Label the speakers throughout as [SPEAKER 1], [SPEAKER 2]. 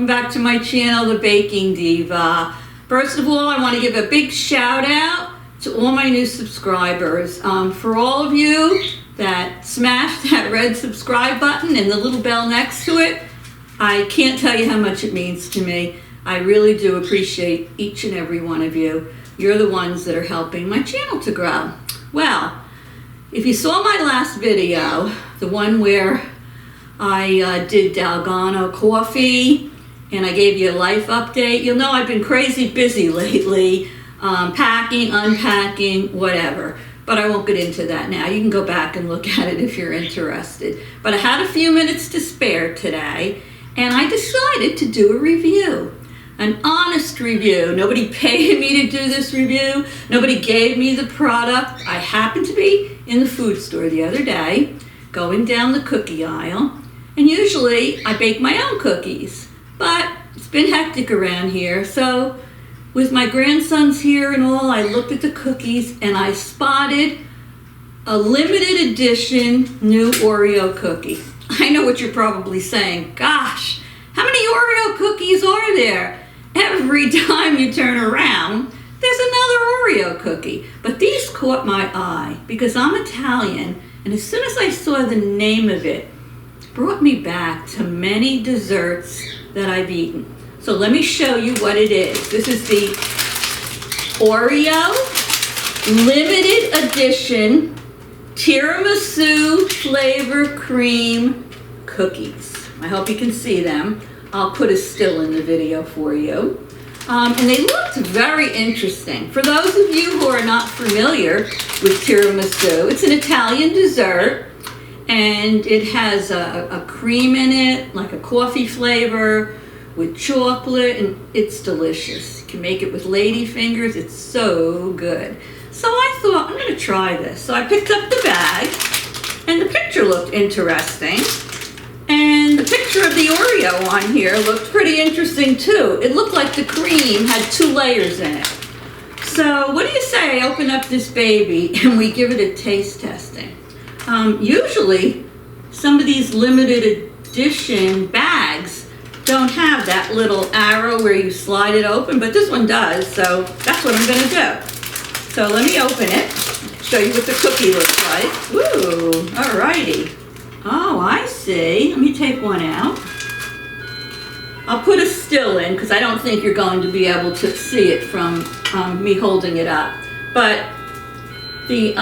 [SPEAKER 1] back to my channel, The Baking Diva. First of all, I want to give a big shout out to all my new subscribers. For all of you that smashed that red subscribe button and the little bell next to it, I can't tell you how much it means to me. I really do appreciate each and every one of you. You're the ones that are helping my channel to grow. Well, if you saw my last video, the one where I did Dalgona coffee and I gave you a life update, you'll know I've been crazy busy lately, packing, unpacking, whatever. But I won't get into that now. You can go back and look at it if you're interested. But I had a few minutes to spare today and I decided to do a review. An honest review. Nobody paid me to do this review. Nobody gave me the product. I happened to be in the food store the other day, going down the cookie aisle, and usually I bake my own cookies, but it's been hectic around here, so with my grandsons here and all, I looked at the cookies and I spotted a limited edition new Oreo cookie. I know what you're probably saying. Gosh, how many Oreo cookies are there? Every time you turn around, there's another Oreo cookie. But these caught my eye because I'm Italian, and as soon as I saw the name of it, brought me back to many desserts that I've eaten. So let me show you what it is. This is the Oreo limited edition Tiramisu flavor cream cookies. I hope you can see them. I'll put a still in the video for you. And they looked very interesting. For those of you who are not familiar with tiramisu, it's an Italian dessert. And it has a cream in it, like a coffee flavor with chocolate, and it's delicious. You can make it with lady fingers. It's so good. So I thought, I'm going to try this. So I picked up the bag, and the picture looked interesting. And the picture of the Oreo on here looked pretty interesting too. It looked like the cream had 2 layers in it. So what do you say I open up this baby and we give it a taste testing? Usually, some of these limited edition bags don't have that little arrow where you slide it open, but this one does, so that's what I'm going to do. So let me open it, show you what the cookie looks like. Ooh, alrighty. Oh, I see. Let me take one out. I'll put a still in because I don't think you're going to be able to see it from me holding it up. But the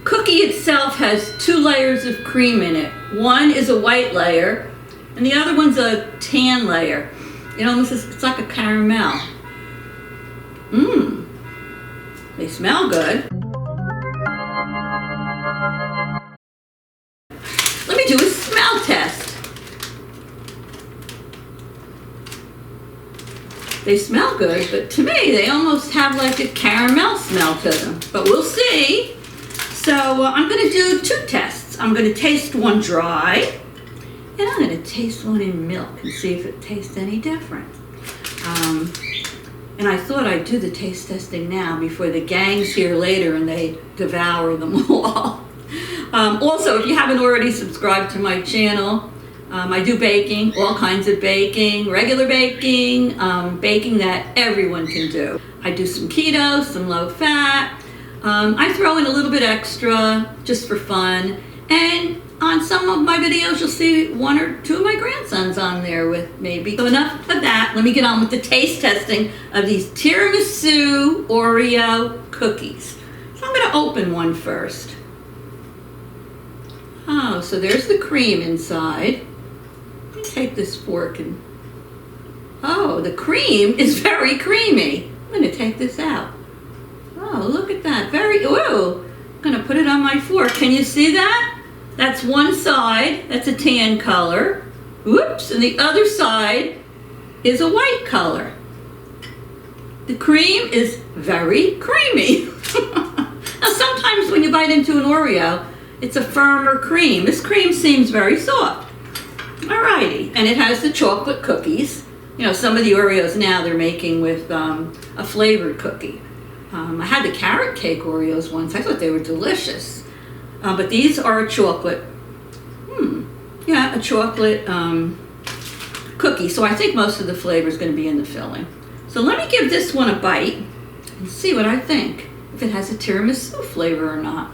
[SPEAKER 1] cookie itself has 2 layers of cream in it. One is a white layer, and the other one's a tan layer. You know, it's like a caramel. Mmm. They smell good. Let me do a smell test. They smell good, but to me, they almost have like a caramel smell to them. But we'll see. So I'm going to do 2 tests. I'm going to taste one dry, and I'm going to taste one in milk and see if it tastes any different. And I thought I'd do the taste testing now before the gang's here later and they devour them all. Also, if you haven't already subscribed to my channel, I do baking, all kinds of baking, regular baking, baking that everyone can do. I do some keto, some low fat. I throw in a little bit extra just for fun. And on some of my videos, you'll see 1 or 2 of my grandsons on there with maybe. So enough of that. Let me get on with the taste testing of these Tiramisu Oreo cookies. So I'm going to open one first. Oh, so there's the cream inside. Let me take this fork and... Oh, the cream is very creamy. I'm going to take this out. Oh, look at that. Very... Ooh. I'm going to put it on my fork. Can you see that? That's one side. That's a tan color. Whoops. And the other side is a white color. The cream is very creamy. Now, sometimes when you bite into an Oreo, it's a firmer cream. This cream seems very soft. Alrighty. And it has the chocolate cookies. You know, some of the Oreos now they're making with a flavored cookie. I had the carrot cake Oreos once. I thought they were delicious. But these are a chocolate. Yeah, a chocolate cookie, so I think most of the flavor is going to be in the filling. So let me give this one a bite and see what I think, if it has a tiramisu flavor or not.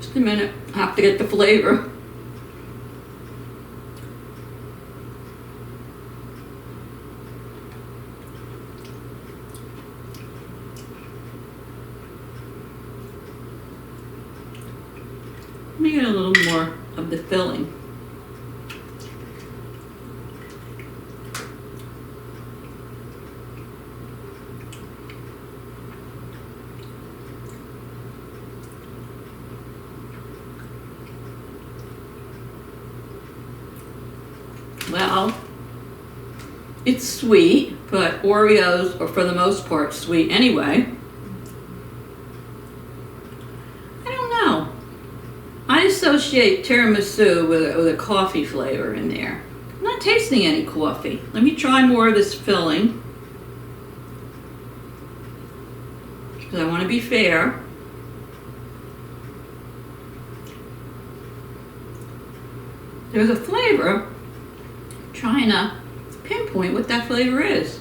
[SPEAKER 1] Just a minute, I have to get the flavor. Let me get a little more of the filling. Well, it's sweet, but Oreos are for the most part sweet anyway. I associate tiramisu with a coffee flavor in there. I'm not tasting any coffee. Let me try more of this filling, because I want to be fair. There's a flavor. I'm trying to pinpoint what that flavor is.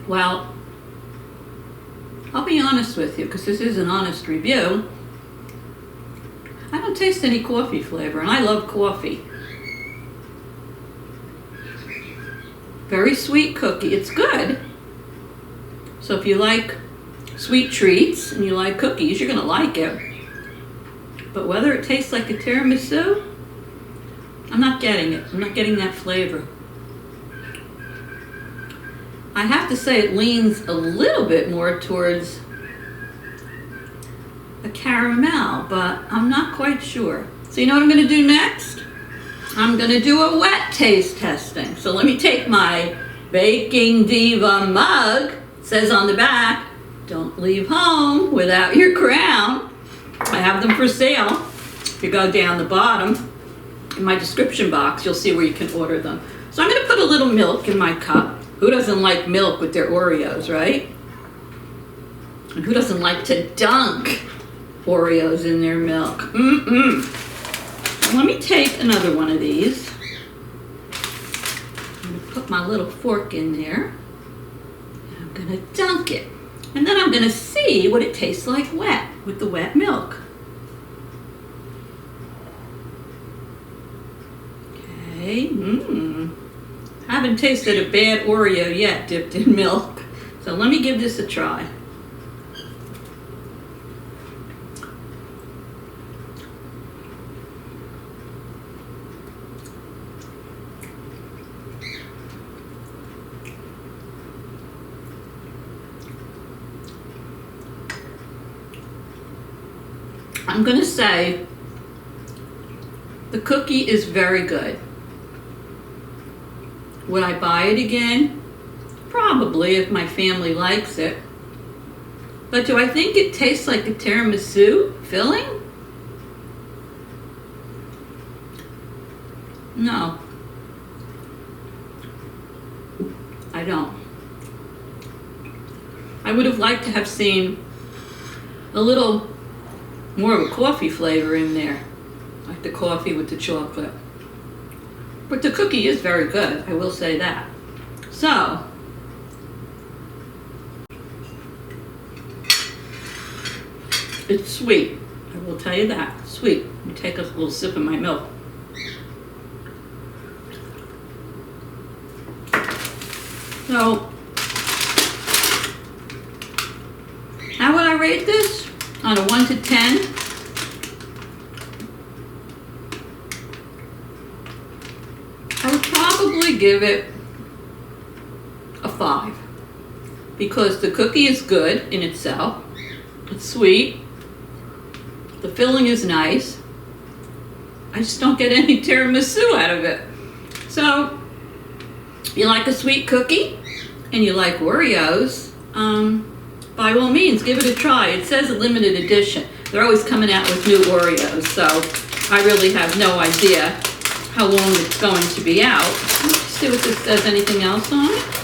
[SPEAKER 1] Well, I'll be honest with you, because this is an honest review. I don't taste any coffee flavor, and I love coffee. Very sweet cookie. It's good. So if you like sweet treats and you like cookies, you're going to like it. But whether it tastes like a tiramisu, I'm not getting it. I'm not getting that flavor. I have to say it leans a little bit more towards a caramel, but I'm not quite sure. So you know what I'm going to do next? I'm going to do a wet taste testing. So let me take my Baking Diva mug. It says on the back, don't leave home without your crown. I have them for sale. If you go down the bottom in my description box, you'll see where you can order them. So I'm going to put a little milk in my cup. Who doesn't like milk with their Oreos, right? And who doesn't like to dunk Oreos in their milk? Let me take another one of these. I'm going to put my little fork in there. And I'm going to dunk it. And then I'm going to see what it tastes like wet, with the wet milk. Okay, I haven't tasted a bad Oreo yet dipped in milk. So let me give this a try. I'm going to say the cookie is very good. Would I buy it again? Probably, if my family likes it. But do I think it tastes like a tiramisu filling? No. I don't. I would have liked to have seen a little more of a coffee flavor in there. Like the coffee with the chocolate. But the cookie is very good, I will say that. So, it's sweet. I will tell you that. Sweet. Let me take a little sip of my milk. So, how would I rate this? On a 1 to 10? I would probably give it a 5, because the cookie is good in itself. It's sweet. The filling is nice. I just don't get any tiramisu out of it. So, you like a sweet cookie and you like Oreos, by all means, give it a try. It says a limited edition. They're always coming out with new Oreos, so I really have no idea how long it's going to be out. Let's see if this says anything else on it.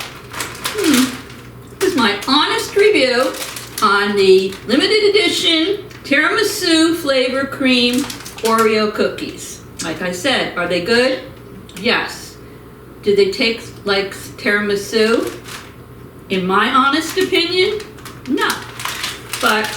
[SPEAKER 1] This is my honest review on the limited edition Tiramisu flavor cream Oreo cookies. Like I said, are they good? Yes. Do they taste like tiramisu? In my honest opinion, no. But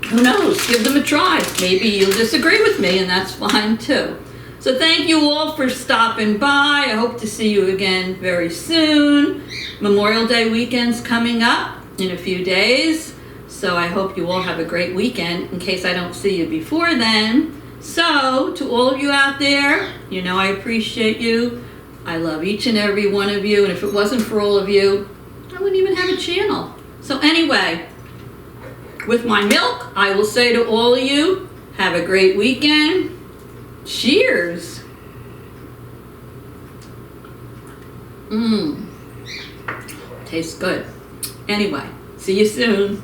[SPEAKER 1] who knows? Give them a try. Maybe you'll disagree with me, and that's fine too. So thank you all for stopping by. I hope to see you again very soon. Memorial Day weekend's coming up in a few days. So I hope you all have a great weekend in case I don't see you before then. So to all of you out there, you know I appreciate you. I love each and every one of you. And if it wasn't for all of you, I wouldn't even have a channel. So anyway, with my milk, I will say to all of you, have a great weekend. Cheers. Tastes good. Anyway, see you soon.